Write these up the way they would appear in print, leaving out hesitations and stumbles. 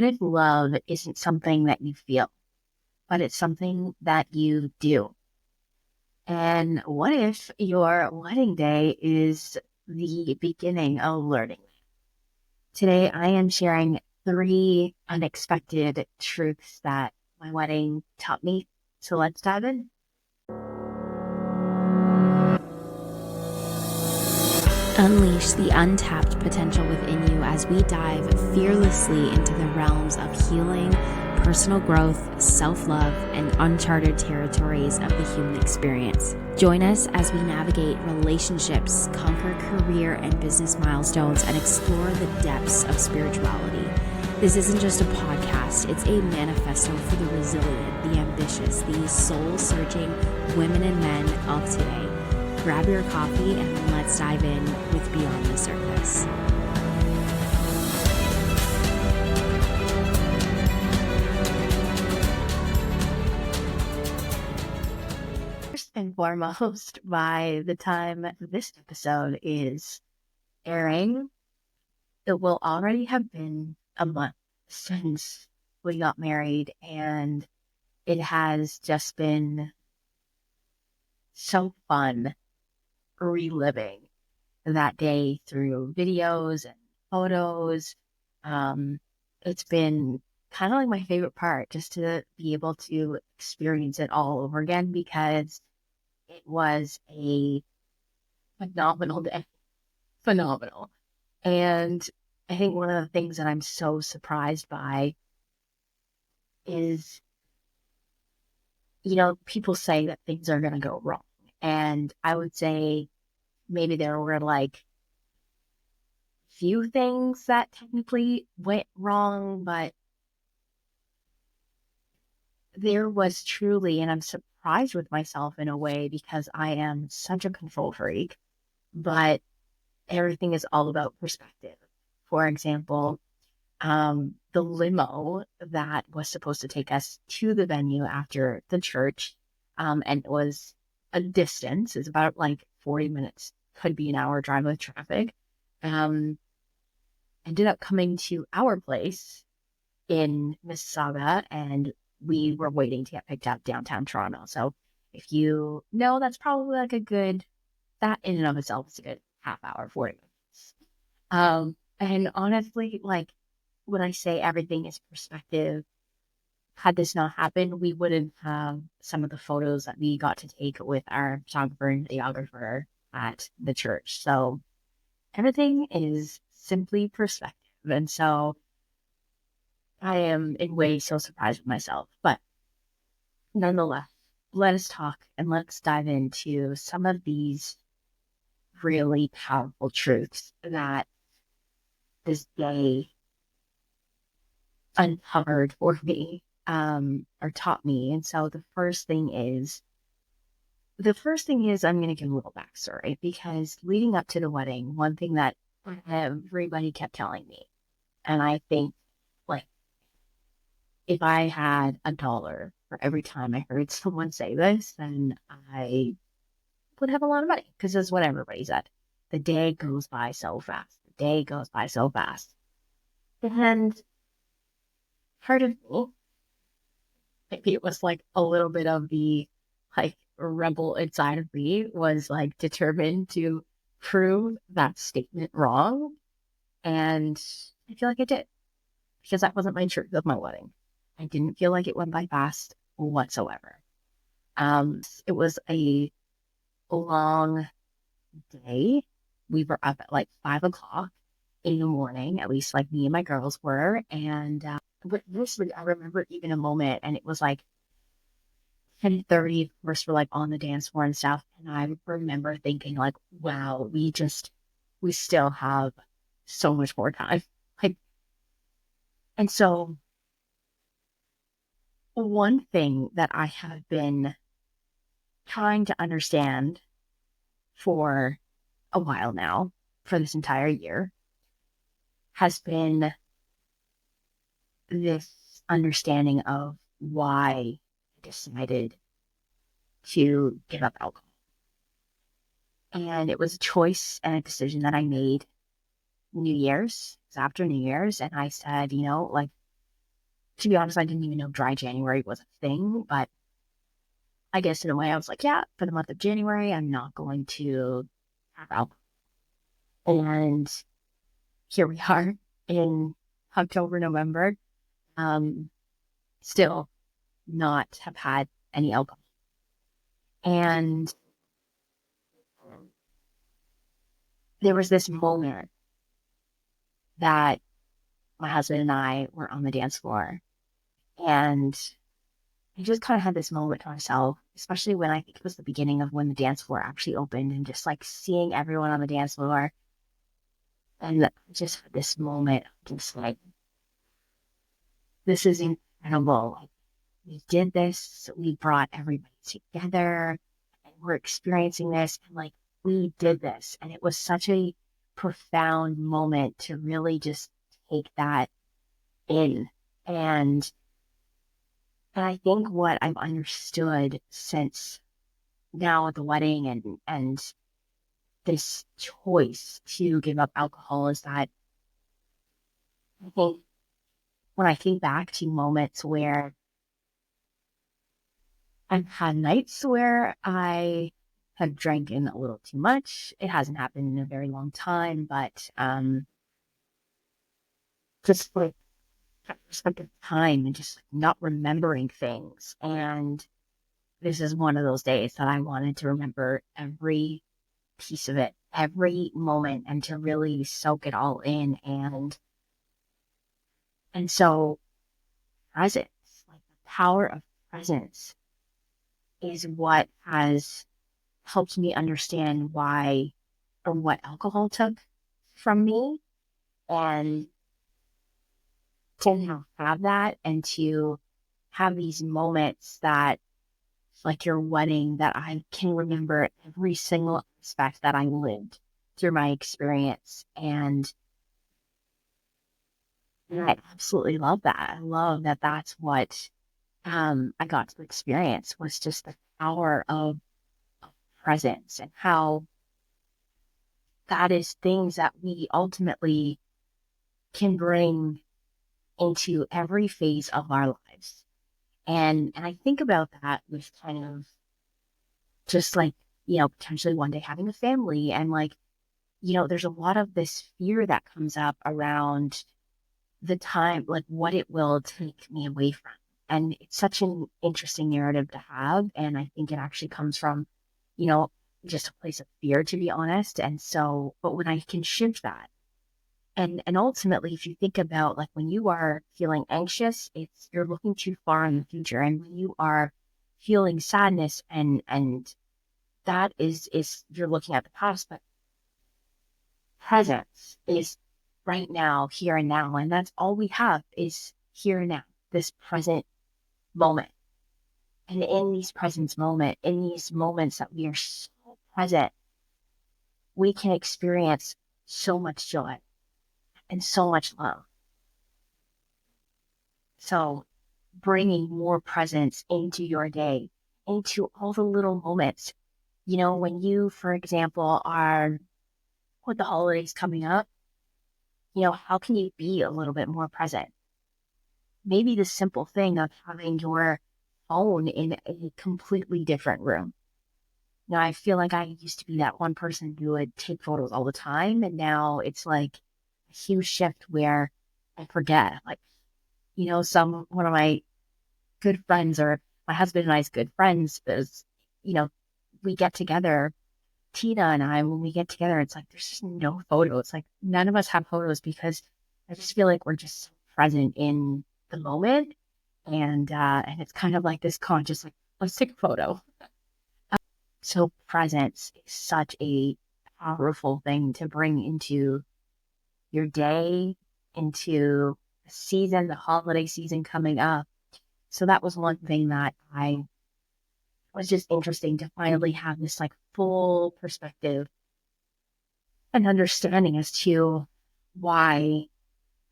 What if love isn't something that you feel, but it's something that you do? And what if your wedding day is the beginning of learning? Today, I am sharing three unexpected truths that my wedding taught me. So let's dive in. Unleash the untapped potential within you as we dive fearlessly into the realms of healing, personal growth, self-love, and uncharted territories of the human experience. Join us as we navigate relationships, conquer career and business milestones, and explore the depths of spirituality. This isn't just a podcast, it's a manifesto for the resilient, the ambitious, the soul-searching women and men of today. Grab your coffee and let's dive in with Beyond the Surface. First and foremost, by the time this episode is airing, it will already have been a month since we got married, and it has just been so fun reliving that day through videos and photos. Um, it's been kind of like my favorite part, just to be able to experience it all over again, because it was a phenomenal day. Phenomenal. And I think one of the things that I'm so surprised by is, people say that things are going to go wrong. And I would say maybe there were like few things that technically went wrong, but there was truly, and I'm surprised with myself in a way because I am such a control freak, but everything is all about perspective. For example, the limo that was supposed to take us to the venue after the church, and it was a distance, it's about like 40 minutes, could be an hour drive with traffic, um, ended up coming to our place in Mississauga, and we were waiting to get picked up downtown Toronto. So if you know, that's probably like that in and of itself is a good half hour, 40 minutes. And honestly, like when I say everything is perspective, had this not happened, we wouldn't have some of the photos that we got to take with our photographer and videographer at the church. So everything is simply perspective. And so I am in ways so surprised with myself. But nonetheless, let us talk and let's dive into some of these really powerful truths that this day uncovered for me, or taught me. And so the first thing is I'm going to give a little backstory, because leading up to the wedding, one thing that everybody kept telling me, and I think, like, if I had $1 for every time I heard someone say this, then I would have a lot of money, because that's what everybody said. The day goes by so fast. The day goes by so fast. And part of me, maybe it was like a little bit of the like rebel inside of me, was like determined to prove that statement wrong. And I feel like I did, because that wasn't my truth of my wedding. I didn't feel like it went by fast whatsoever. It was a long day. We were up at like 5 o'clock in the morning, at least like me and my girls were. And but this, I remember even a moment, and it was like 10:30. Of course, we're like on the dance floor and stuff. And I remember thinking, like, wow, we still have so much more time. Like, and so one thing that I have been trying to understand for a while now, for this entire year, has been this understanding of why I decided to give up alcohol. And it was a choice and a decision that I made New Year's, it was after New Year's. And I said, like, To be honest, I didn't even know dry January was a thing, but I guess in a way I was like, yeah, for the month of January, I'm not going to have alcohol. And here we are in October, November, um, still not have had any alcohol. And there was this moment that my husband and I were on the dance floor, and I just kind of had this moment to myself, especially when I think it was the beginning of when the dance floor actually opened, and just like seeing everyone on the dance floor. And I just had this moment of just like, this is incredible. Like, we did this, we brought everybody together, and we're experiencing this, and like, we did this. And it was such a profound moment to really just take that in. And and I think what I've understood since now at the wedding and this choice to give up alcohol is that I think when I think back to moments where I've had nights where I have drank in a little too much. It hasn't happened in a very long time, but just like perspective of time and just like not remembering things. And this is one of those days that I wanted to remember every piece of it, every moment, and to really soak it all in. And so presence, like the power of presence, is what has helped me understand why or what alcohol took from me, and to now have that and to have these moments that like your wedding that I can remember every single aspect that I lived through my experience. And I absolutely love that. I love that that's what I got to experience, was just the power of presence, and how that is things that we ultimately can bring into every phase of our lives. And I think about that with kind of just like, potentially one day having a family, and like, there's a lot of this fear that comes up around the time, like what it will take me away from. And it's such an interesting narrative to have. And I think it actually comes from, you know, just a place of fear, to be honest. And so, but when I can shift that, and ultimately, if you think about like when you are feeling anxious, it's you're looking too far in the future. And when you are feeling sadness, and that is you're looking at the past, but presence is right now, here and now. And that's all we have, is here and now, this present moment. And in these present moment, in these moments that we are so present, we can experience so much joy and so much love. So bringing more presence into your day, into all the little moments. When you, for example, are with the holidays coming up, how can you be a little bit more present? Maybe the simple thing of having your phone in a completely different room. I feel like I used to be that one person who would take photos all the time. And now it's like a huge shift where I forget. Like, one of my good friends, or my husband and I's good friends, is, you know, we get together, Tina and I, when we get together, it's like there's just no photos. Like none of us have photos, because I just feel like we're just so present in the moment. And it's kind of like this conscious, like, let's take a photo. So presence is such a powerful thing to bring into your day, into the season, the holiday season coming up. So that was one thing that I was just interesting to finally have this like full perspective and understanding as to why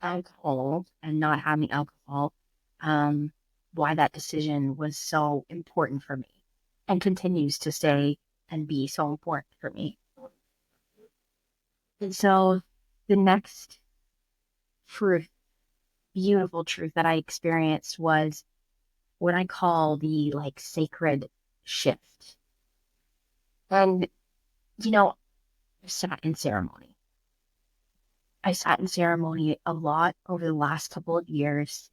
alcohol and not having alcohol, um, why that decision was so important for me and continues to stay and be so important for me. And so the next truth beautiful truth that I experienced was what I call the like sacred shift. And, you know, I sat in ceremony. I sat in ceremony a lot over the last couple of years.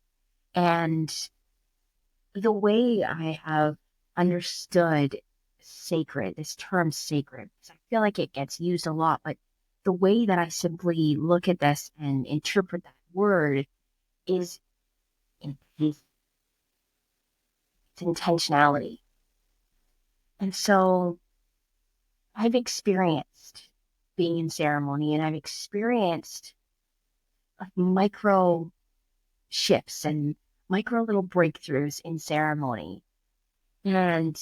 And the way I have understood sacred, this term sacred, 'cause I feel like it gets used a lot, but the way that I simply look at this and interpret that word is in its intentionality. And so I've experienced being in ceremony and I've experienced micro shifts and micro little breakthroughs in ceremony. And,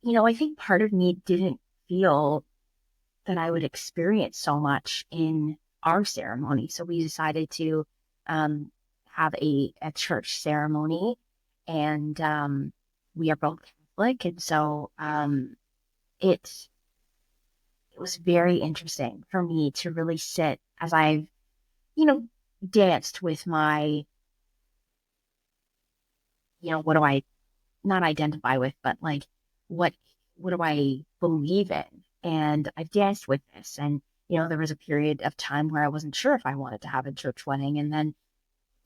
I think part of me didn't feel that I would experience so much in our ceremony. So we decided to um, have a church ceremony, and we are both Catholic. And so it, it was very interesting for me to really sit as I've, you know, danced with my, what do I not identify with, but like what what do I believe in? And I've danced with this. And, there was a period of time where I wasn't sure if I wanted to have a church wedding. And then,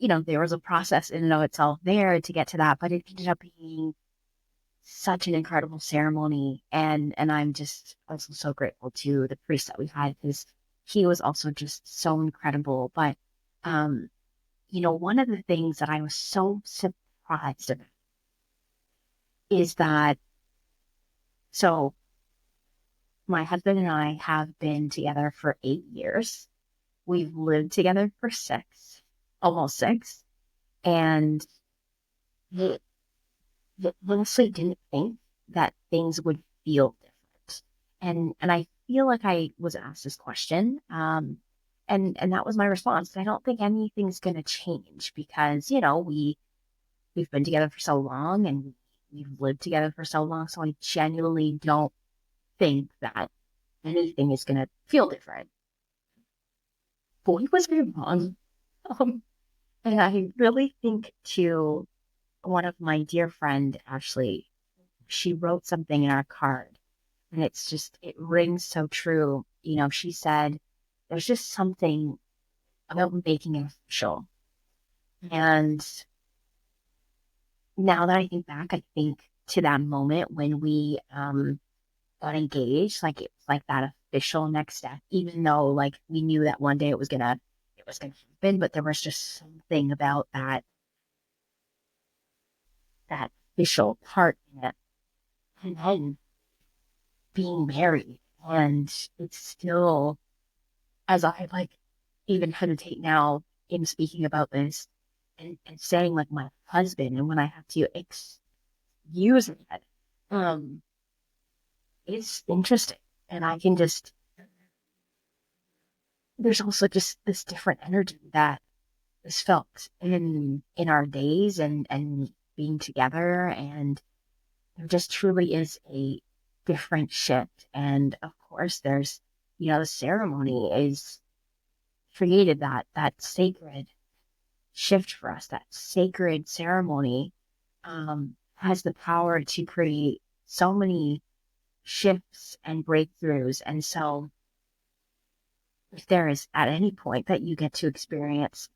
there was a process in and of itself there to get to that, but it ended up being such an incredible ceremony. And I'm just also so grateful to the priest that we had because he was also just so incredible. But um, one of the things that I was so surprised about is that so my husband and I have been together for 8 years. We've lived together for six, almost six. And we honestly didn't think that things would feel different. And I feel like I was asked this question. And that was my response. I don't think anything's gonna change because, we've been together for so long and we've lived together for so long. So I genuinely don't think that anything is going to feel different. Boy, was I wrong. And I really think to one of my dear friend, Ashley, she wrote something in our card and it rings so true. She said, there's just something about making it official. And now that I think back, I think to that moment when we got engaged, like it was like that official next step, even though like we knew that one day it was gonna happen, but there was just something about that official part in it. And then being married. And it's still, as I like even hesitate now in speaking about this and saying like my husband and when I have to use it, um, it's interesting. And I can just there's also just this different energy that is felt in our days and being together, and there just truly is a different shift. And of course there's the ceremony is created that sacred shift for us. That sacred ceremony has the power to create so many shifts and breakthroughs. And so if there is at any point that you get to experience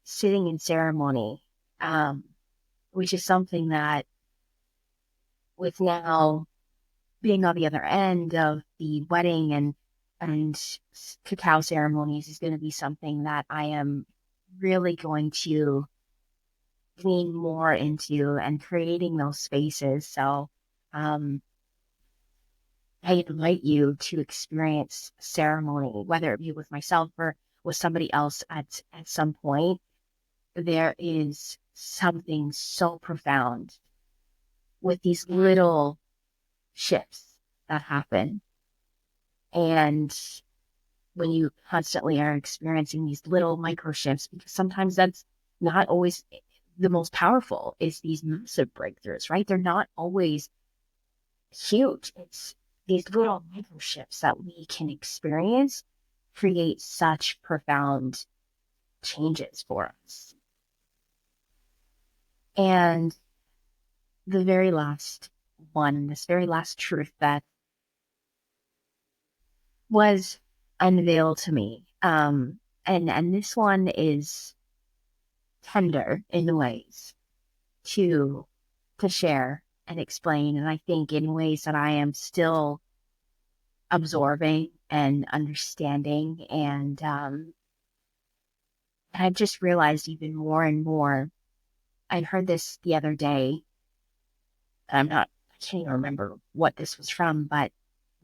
sitting in ceremony, um, which is something that with now being on the other end of the wedding and cacao ceremonies is going to be something that I am really going to lean more into and creating those spaces. So um, I invite you to experience ceremony, whether it be with myself or with somebody else at some point. There is something so profound with these little shifts that happen. And when you constantly are experiencing these little micro shifts, because sometimes that's not always the most powerful, is these massive breakthroughs, right? They're not always huge. It's these little micro shifts that we can experience create such profound changes for us. And the very last one, this very last truth that was unveiled to me. And this one is tender in ways to share and explain, and I think in ways that I am still absorbing and understanding. And I've just realized even more and more. I heard this the other day. I can't even remember what this was from, but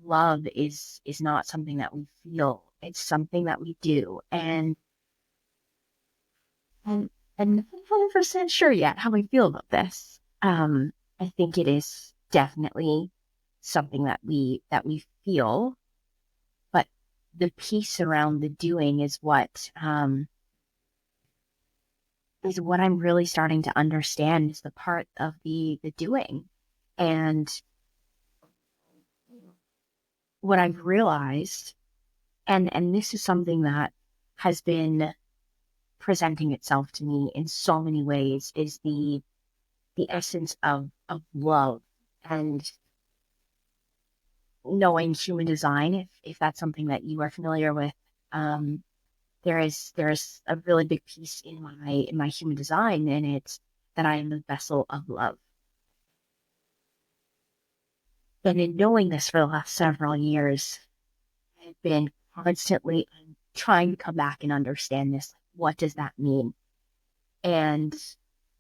love is not something that we feel. It's something that we do. And I'm not 100% sure yet how I feel about this. I think it is definitely something that we feel, but the piece around the doing is what I'm really starting to understand, is the part of the doing. And what I've realized, and this is something that has been presenting itself to me in so many ways, is the essence of love and knowing human design, if that's something that you are familiar with. um, there's a really big piece in my human design, and it's that I am the vessel of love. And in knowing this for the last several years, I've been constantly trying to come back and understand this. What does that mean? And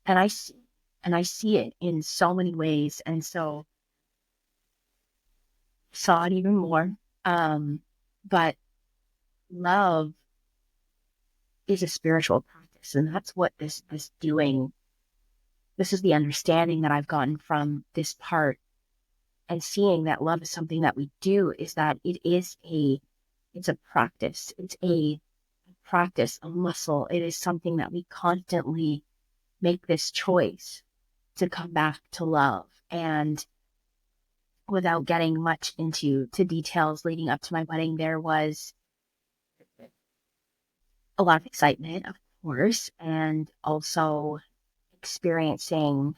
and I see and I see it in so many ways, and so saw it even more. But love is a spiritual practice, and that's what this doing. This is the understanding that I've gotten from this part, and seeing that love is something that we do, is that it's a practice. It's a practice, a muscle. It is something that we constantly make this choice to come back to love. And without getting much into details leading up to my wedding, there was a lot of excitement, of course, and also experiencing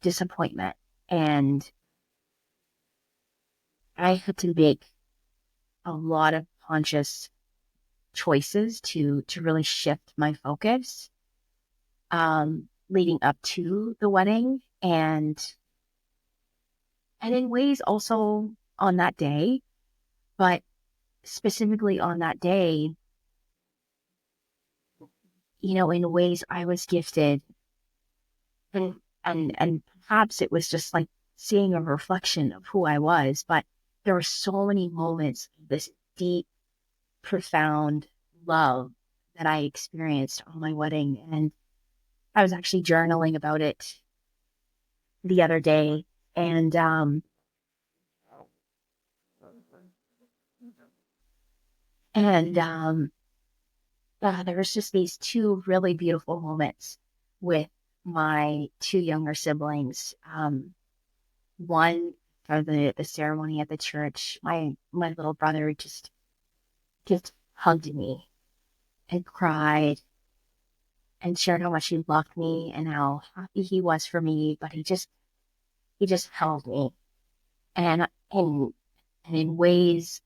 disappointment. And I had to make a lot of conscious choices to really shift my focus, leading up to the wedding, and in ways also on that day, but specifically on that day, in ways I was gifted. And perhaps it was just like seeing a reflection of who I was, but there were so many moments of this deep, profound love that I experienced on my wedding. And I was actually journaling about it the other day. And there was just these two really beautiful moments with my two younger siblings. One, for the ceremony at the church, my little brother just hugged me and cried and shared how much he loved me and how happy he was for me. But he just held me, and in ways,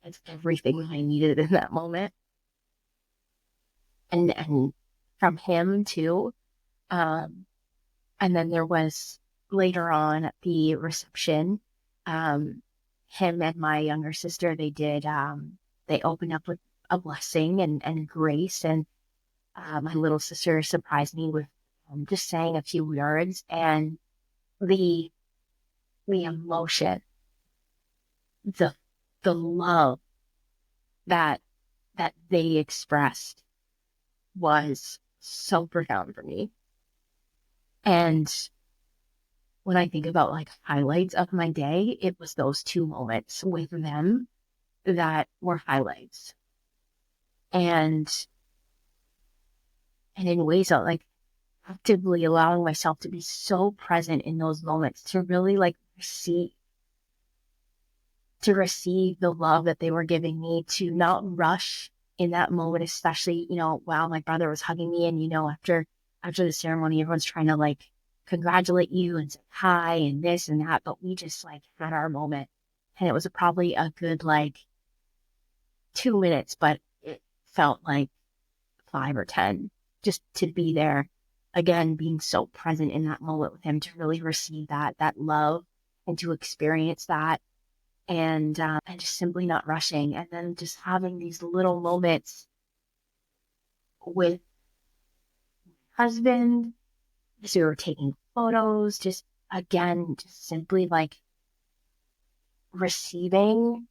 it's everything I needed in that moment. And from him too. Um, and then there was later on at the reception, um, him and my younger sister, they opened up with a blessing and grace. And my little sister surprised me with just saying a few words, and the emotion, the the love that they expressed was so profound for me. And when I think about like highlights of my day, it was those two moments with them that were highlights. And in ways that, like, actively allowing myself to be so present in those moments, to really like receive the love that they were giving me, to not rush, in that moment, especially, while my brother was hugging me and, after the ceremony, everyone's trying to like congratulate you and say hi and this and that, but we just like had our moment. And it was probably a good like 2 minutes, but it felt like 5 or 10 just to be there again, being so present in that moment with him to really receive that love and to experience that and just simply not rushing and then just having these little moments with husband as we were taking photos, just again, just simply like receiving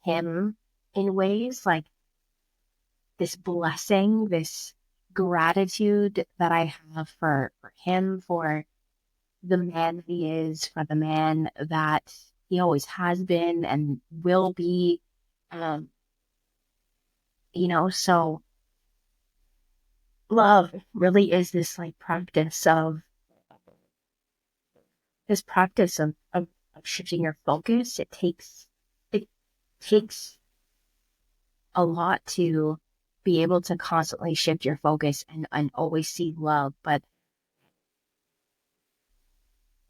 him in ways like this blessing, this gratitude that I have for him, for the man that he is, for the man that he always has been and will be. Um, so love really is this like practice of shifting your focus. It takes a lot to be able to constantly shift your focus and always see love. But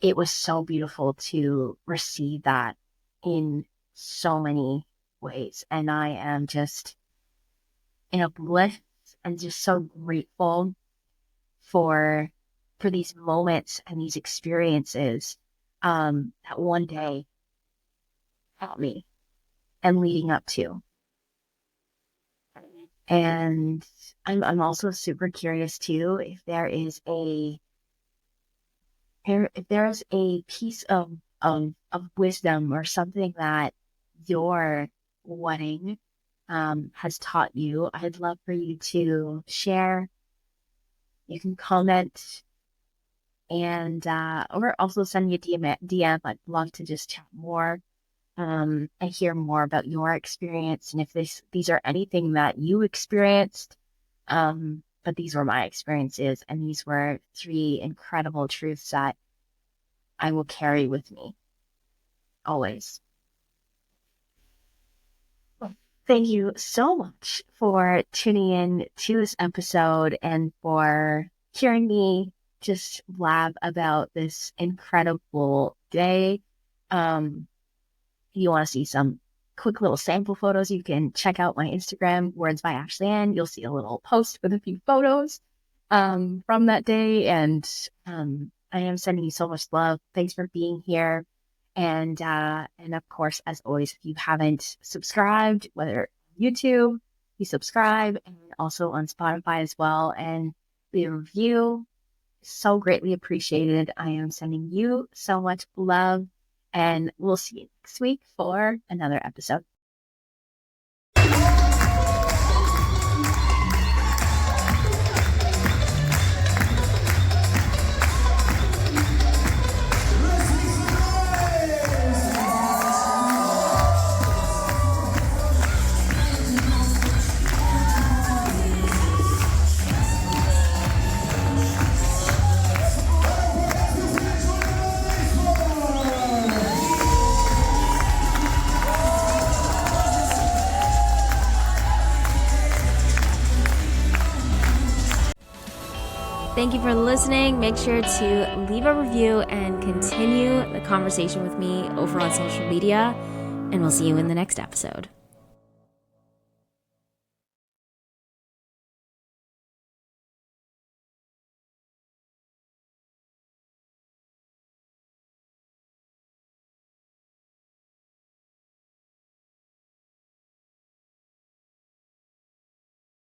it was so beautiful to receive that in so many ways. And I am just in a bliss and just so grateful for these moments and these experiences that one day helped me and leading up to. And I'm also super curious too if there is a piece of wisdom or something that your wedding has taught you. I'd love for you to share. You can comment and or also send me a DM. I'd love to just chat more and hear more about your experience and if these are anything that you experienced. But these were my experiences, and these were 3 incredible truths that I will carry with me always. Thank you so much for tuning in to this episode and for hearing me just blab about this incredible day. If you want to see some quick little sample photos, you can check out my Instagram, Words by Ashley Ann. You'll see a little post with a few photos from that day. And I am sending you so much love. Thanks for being here. And of course, as always, if you haven't subscribed, whether YouTube, you subscribe, and also on Spotify as well, and leave a review. So greatly appreciated. I am sending you so much love, and we'll see you next week for another episode. Thank you for listening. Make sure to leave a review and continue the conversation with me over on social media. And we'll see you in the next episode.